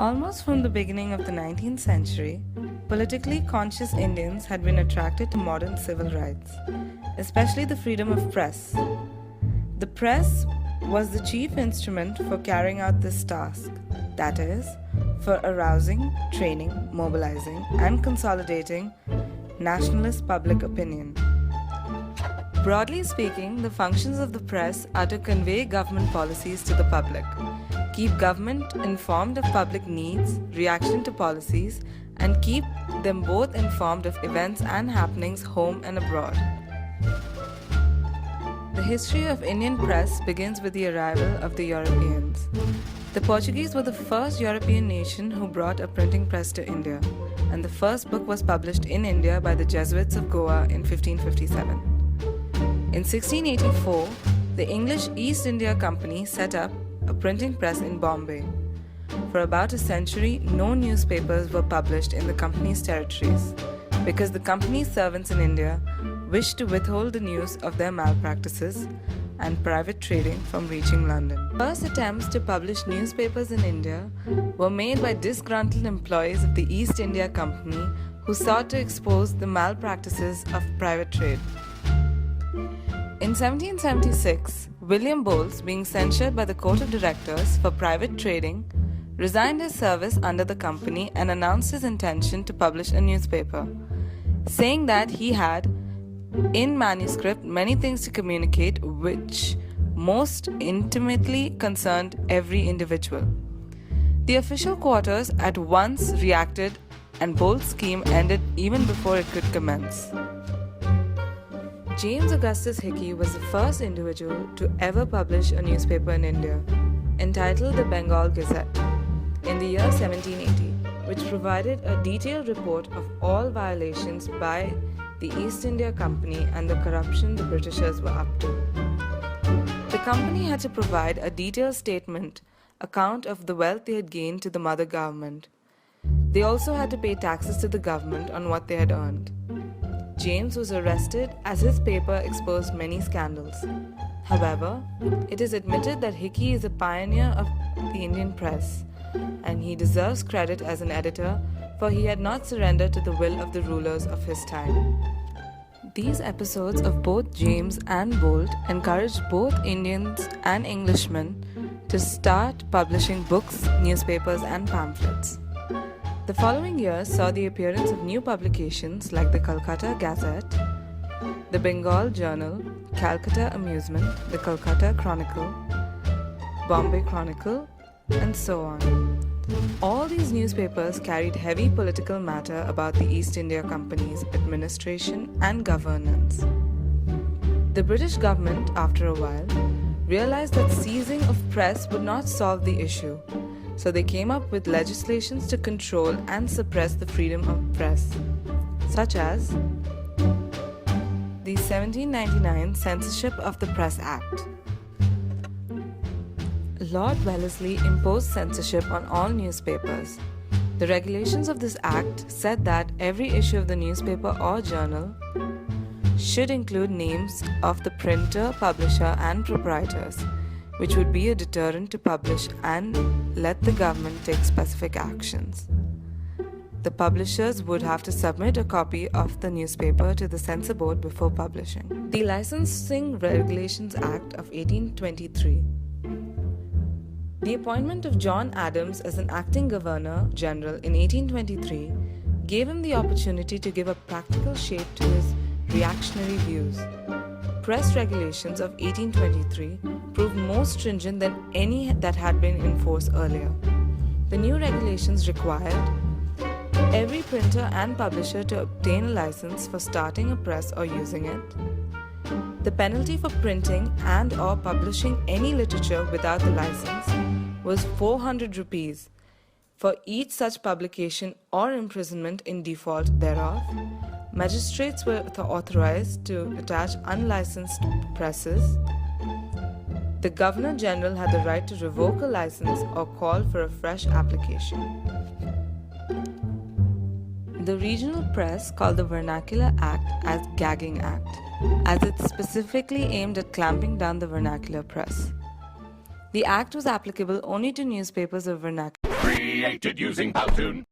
Almost from the beginning of the 19th century, politically conscious Indians had been attracted to modern civil rights, especially the freedom of press. The press was the chief instrument for carrying out this task, that is, for arousing, training, mobilizing, and consolidating nationalist public opinion. Broadly speaking, the functions of the press are to convey government policies to the public, keep government informed of public needs, reaction to policies, and keep them both informed of events and happenings home and abroad. The history of Indian press begins with the arrival of the Europeans. The Portuguese were the first European nation who brought a printing press to India, and the first book was published in India by the Jesuits of Goa in 1557. In 1684, the English East India Company set up a printing press in Bombay. For about a century, no newspapers were published in the company's territories because the company's servants in India wished to withhold the news of their malpractices and private trading from reaching London. First attempts to publish newspapers in India were made by disgruntled employees of the East India Company who sought to expose the malpractices of private trade. In 1776, William Bowles, being censured by the Court of Directors for private trading, resigned his service under the company and announced his intention to publish a newspaper, saying that he had, in manuscript, many things to communicate which most intimately concerned every individual. The official quarters at once reacted, and Bowles' scheme ended even before it could commence. James Augustus Hickey was the first individual to ever publish a newspaper in India, entitled the Bengal Gazette, in the year 1780, which provided a detailed report of all violations by the East India Company and the corruption the Britishers were up to. The company had to provide a detailed account of the wealth they had gained to the mother government. They also had to pay taxes to the government on what they had earned. James was arrested as his paper exposed many scandals. However, it is admitted that Hickey is a pioneer of the Indian press, and he deserves credit as an editor, for he had not surrendered to the will of the rulers of his time. These episodes of both James and Bolt encouraged both Indians and Englishmen to start publishing books, newspapers, and pamphlets. The following year saw the appearance of new publications like the Calcutta Gazette, the Bengal Journal, Calcutta Amusement, the Calcutta Chronicle, Bombay Chronicle, and so on. All these newspapers carried heavy political matter about the East India Company's administration and governance. The British government, after a while, realized that seizing of press would not solve the issue, so they came up with legislations to control and suppress the freedom of press, such as the 1799 Censorship of the Press Act. Lord Wellesley imposed censorship on all newspapers. The regulations of this act said that every issue of the newspaper or journal should include names of the printer, publisher, and proprietors, which would be a deterrent to publish and let the government take specific actions. The publishers would have to submit a copy of the newspaper to the censor board before publishing. The Licensing Regulations Act of 1823. The appointment of John Adams as an acting Governor General in 1823 gave him the opportunity to give a practical shape to his reactionary views. Press regulations of 1823 proved more stringent than any that had been in force earlier. The new regulations required every printer and publisher to obtain a license for starting a press or using it. The penalty for printing and or publishing any literature without the license was 400 rupees for each such publication or imprisonment in default thereof. Magistrates were authorized to attach unlicensed presses. The Governor General had the right to revoke a license or call for a fresh application. The regional press called the Vernacular Act as Gagging Act, as it specifically aimed at clamping down the vernacular press. The act was applicable only to newspapers of vernacular. Created using Powtoon.